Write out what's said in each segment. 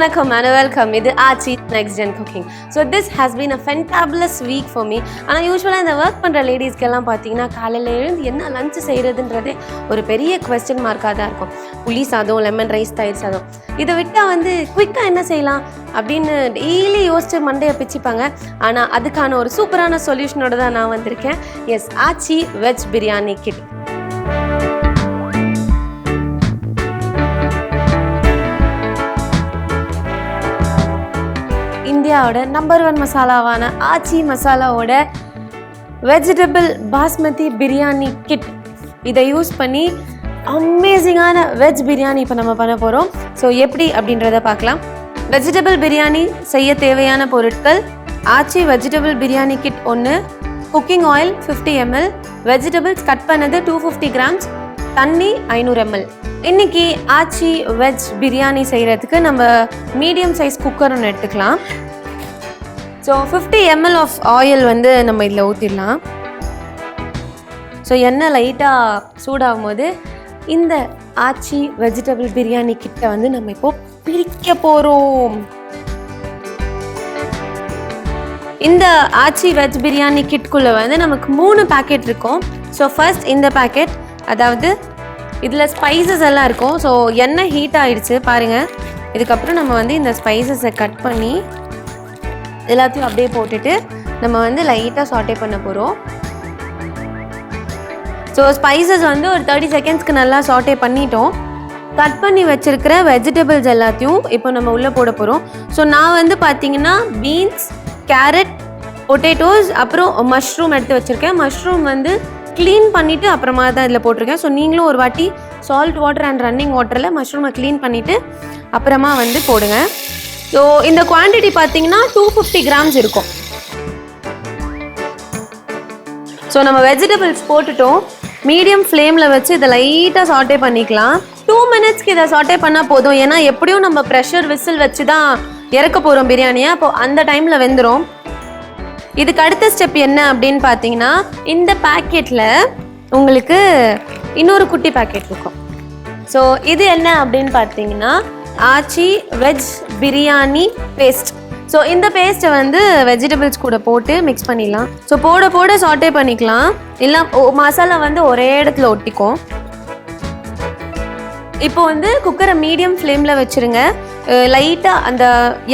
Vanakkam and welcome. This is Archie Next Gen Cooking. So this has been a fantabulous week for me. And usually இந்த work பண்ணுற லேடிஸ்க்கெல்லாம் பார்த்தீங்கன்னா காலையில் எழுந்து என்ன lunch செய்கிறதுன்றதே ஒரு பெரிய கொஸ்டின் மார்க்காக தான் இருக்கும். புளி சாதம், லெமன் ரைஸ், தயிர் சாதம் இதை விட்டால் குயிக்காக என்ன செய்யலாம் அப்படின்னு டெய்லி யோசிச்சு மண்டையை பிச்சுப்பாங்க. ஆனால் அதுக்கான ஒரு சூப்பரான சொல்யூஷனோட தான் நான் வந்திருக்கேன். எஸ், ஆச்சி வெஜ் பிரியாணி கிட். இந்தியாவோட நம்பர் 1 மசாலாவான ஆச்சி மசாலாவோட வெஜிடபிள் பாஸ்மதி பிரியாணி கிட், இதை யூஸ் பண்ணி அமேசிங்கான வெஜ் பிரியாணி இப்போ நம்ம பண்ண போகிறோம். ஸோ எப்படி அப்படின்றத பார்க்கலாம். வெஜிடபிள் பிரியாணி செய்ய தேவையான பொருட்கள்: Aachi vegetable biryani kit 1, cooking oil 50 ml, vegetables cut பண்ணது 250 grams, தண்ணி 500 ml. இன்னைக்கு ஆச்சி வெஜ் பிரியாணி செய்கிறதுக்கு நம்ம மீடியம் சைஸ் குக்கர் ஒன்று எடுத்துக்கலாம். ஸோ 50 ml ஆஃப் ஆயில் நம்ம இதில் ஊற்றிடலாம். ஸோ எண்ணெய் லைட்டாக சூடாகும் போது இந்த ஆச்சி வெஜிடபிள் பிரியாணி கிட்ட நம்ம இப்போது பிரிக்க போகிறோம். இந்த ஆச்சி வெஜ் பிரியாணி கிட்குள்ளே நமக்கு 3 பேக்கெட் இருக்கும். ஸோ ஃபர்ஸ்ட் இந்த பேக்கெட், அதாவது இதில் ஸ்பைசஸ் எல்லாம் இருக்கும். ஸோ எண்ணெய் ஹீட் ஆகிடுச்சு பாருங்கள். இதுக்கப்புறம் நம்ம இந்த ஸ்பைசஸை கட் பண்ணி எல்லாத்தையும் அப்படியே போட்டுட்டு நம்ம லைட்டாக சாட்டே பண்ண போகிறோம். ஸோ ஸ்பைசஸ் ஒரு 30 செகண்ட்ஸ்க்கு நல்லா சாட்டே பண்ணிட்டோம். கட் பண்ணி வச்சுருக்கிற வெஜிடபிள்ஸ் எல்லாத்தையும் இப்போ நம்ம உள்ளே போட போகிறோம். ஸோ நான் பார்த்தீங்கன்னா பீன்ஸ், கேரட், பொட்டேட்டோஸ், அப்புறம் மஷ்ரூம் எடுத்து வச்சுருக்கேன். மஷ்ரூம் க்ளீன் பண்ணிவிட்டு அப்புறமா தான் இதில் போட்டிருக்கேன். ஸோ நீங்களும் ஒரு வாட்டி சால்ட் வாட்டர் அண்ட் ரன்னிங் வாட்டரில் மஷ்ரூமை க்ளீன் பண்ணிவிட்டு அப்புறமா போடுங்க. ஸோ இந்த குவான்டிட்டி பார்த்தீங்கன்னா 250 grams இருக்கும். ஸோ நம்ம வெஜிடபிள்ஸ் போட்டுட்டோம். மீடியம் ஃப்ளேமில் வச்சு இதை லைட்டாக சாட்டே பண்ணிக்கலாம். 2 minutesக்கு இதை சாட்டே பண்ணால் போதும். ஏன்னா எப்படியும் நம்ம ப்ரெஷர் விசில் வச்சு தான் இறக்க போகிறோம் பிரியாணியை. அப்போ அந்த டைமில் வெந்துடும். இதுக்கு அடுத்த ஸ்டெப் என்ன அப்படின்னு பார்த்தீங்கன்னா, இந்த பேக்கெட்டில் உங்களுக்கு இன்னொரு குட்டி பேக்கெட் இருக்கும். ஸோ இது என்ன அப்படின்னு பார்த்தீங்கன்னா ஆச்சி வெஜ் பிரியாணி பேஸ்ட். ஸோ இந்த பேஸ்ட்டை வெஜிடபிள்ஸ் கூட போட்டு மிக்ஸ் பண்ணிடலாம். ஸோ போட போட சாட்டே பண்ணிக்கலாம். இல்லை மசாலா ஒரே இடத்துல ஒட்டிக்கும். இப்போ குக்கரை மீடியம் ஃப்ளேமில் வச்சுருங்க. லைட்டாக அந்த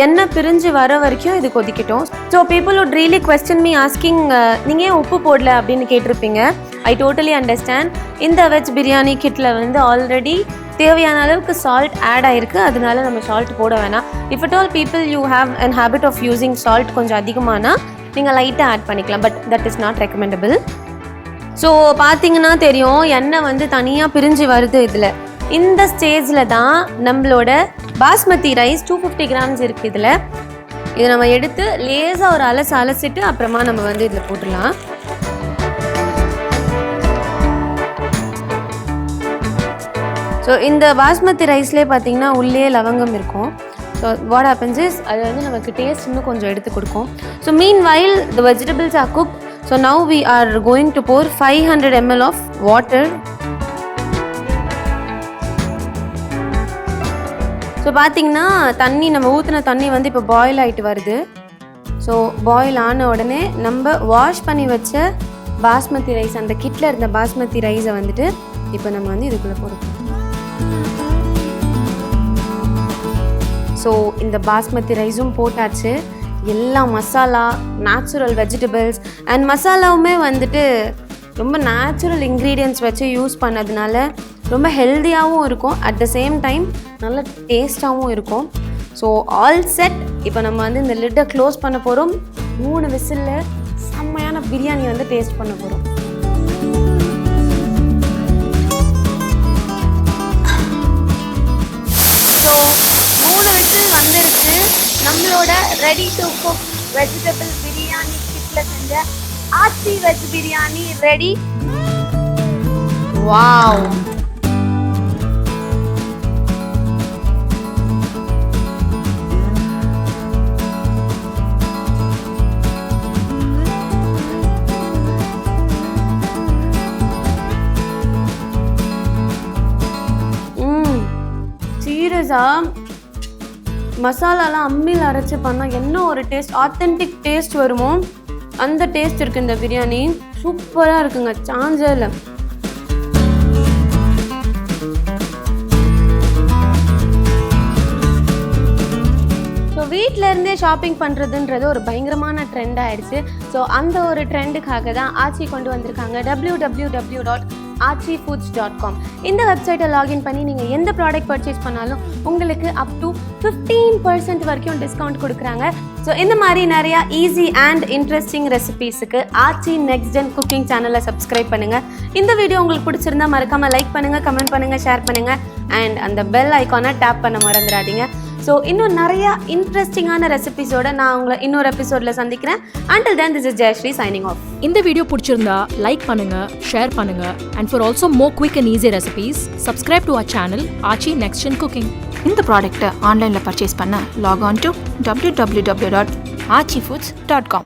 எண்ணெய் பிரிஞ்சு வர வரைக்கும் இது கொதிக்கட்டும். So people would really question me asking, நீங்கள் ஏன் உப்பு போடல அப்படின்னு கேட்டிருப்பீங்க. I totally understand. இந்த வெஜ் பிரியாணி கிட்டில் ஆல்ரெடி தேவையான அளவுக்கு சால்ட் ஆட் ஆகிருக்கு. அதனால நம்ம சால்ட் போட வேணாம். If at all people you have an habit of using salt கொஞ்சம் அதிகமானால் நீங்கள் லைட்டாக ஆட் பண்ணிக்கலாம். But that is not recommendable. So பார்த்தீங்கன்னா தெரியும், எண்ணெய் தனியாக பிரிஞ்சு வருது. இதில் இந்த ஸ்டேஜில் தான் நம்மளோட பாஸ்மதி ரைஸ் 250 grams இருக்குது. இதை நம்ம எடுத்து லேசாக ஒரு அலசிட்டு அப்புறமா நம்ம இதில் போட்டுடலாம். ஸோ இந்த பாஸ்மதி ரைஸ்லேயே பார்த்தீங்கன்னா உள்ளே லவங்கம் இருக்கும். ஸோ வாட் ஹேப்பன்ஸ் இஸ், அது நமக்கு டேஸ்ட் இன்னும் கொஞ்சம் எடுத்து கொடுக்கும். So meanwhile the vegetables are cook. So now we are going to pour 500 ml of water. So பார்த்தீங்கன்னா தண்ணி நம்ம ஊற்றின தண்ணி இப்போ பாயில் ஆகிட்டு வருது. ஸோ பாயில் ஆன உடனே நம்ம வாஷ் பண்ணி வச்ச பாஸ்மதி ரைஸ், அந்த கிட்டில் இருந்த பாஸ்மதி ரைஸை இப்போ நம்ம இதுக்குள்ளே போடுறோம். ஸோ இந்த பாஸ்மதி ரைஸும் போட்டாச்சு. எல்லா மசாலா, நேச்சுரல் வெஜிடபிள்ஸ் அண்ட் மசாலாவுமே ரொம்ப நேச்சுரல் இன்க்ரீடியன்ட்ஸ் வச்சு யூஸ் பண்ணதுனால ரொம்ப ஹெல்த்தியாகவும் இருக்கும். அட் த சேம் டைம் நல்ல டேஸ்ட்டாகவும் இருக்கும். So all set. இப்போ நம்ம இந்த லிட்டை க்ளோஸ் பண்ண போகிறோம். 3 விசிலில் செம்மையான பிரியாணி டேஸ்ட் பண்ண போகிறோம். ஸோ 3 விசில் வந்துருச்சு. நம்மளோட ready to cook vegetable biryani கிட்டில் செஞ்ச Aachi veg biryani ready. Wow! சீரியஸாக மசாலாலாம் அம்மியில் அரைச்சி பண்ணால் என்ன ஒரு டேஸ்ட், ஆத்தென்டிக் டேஸ்ட் வருமோ அந்த டேஸ்ட் இருக்குது இந்த பிரியாணி. சூப்பராக இருக்குங்க, சான்ஸே இல்லை. ஸோ வீட்டிலேருந்தே ஷாப்பிங் பண்ணுறதுன்றது ஒரு பயங்கரமான ட்ரெண்ட் ஆகிடுச்சு. ஸோ அந்த ஒரு ட்ரெண்டுக்காக தான் ஆச்சி கொண்டு வந்திருக்காங்க www.achifoods.com. இந்த வெப்சைட்டை லாகின் பண்ணி நீங்கள் எந்த ப்ராடக்ட் பர்ச்சேஸ் பண்ணாலும் உங்களுக்கு அப் டு 15% வரைக்கும் டிஸ்கவுண்ட் கொடுக்குறாங்க. ஸோ இந்த மாதிரி நிறையா ஈஸி அண்ட் இன்ட்ரெஸ்டிங் ரெசிபீஸுக்கு ஆச்சி நெக்ஸ்ட் ஜென் குக்கிங் சேனலை சப்ஸ்கிரைப் பண்ணுங்கள். இந்த வீடியோ உங்களுக்கு பிடிச்சிருந்தா மறக்காமல் லைக் பண்ணுங்கள், கமெண்ட் பண்ணுங்கள், ஷேர் பண்ணுங்கள் அண்ட் அந்த பெல் ஐக்கானை டேப் பண்ண மறந்துடாதீங்க. ஸோ இன்னும் நிறையா இன்ட்ரெஸ்டிங்கான ரெசிபிஸோட நான் உங்களை இன்னொரு எபிசோடில் சந்திக்கிறேன். Until then, this is Jayashree signing off. இந்த வீடியோ பிடிச்சிருந்தா லைக் பண்ணுங்க, ஷேர் பண்ணுங்க and for also more quick and easy recipes, subscribe to our channel Aachi Next Gen Cooking. இந்த ப்ராடக்ட்டை ஆன்லைனில் பர்ச்சேஸ் பண்ண லாக் ஆன் டு www.achifoods.com.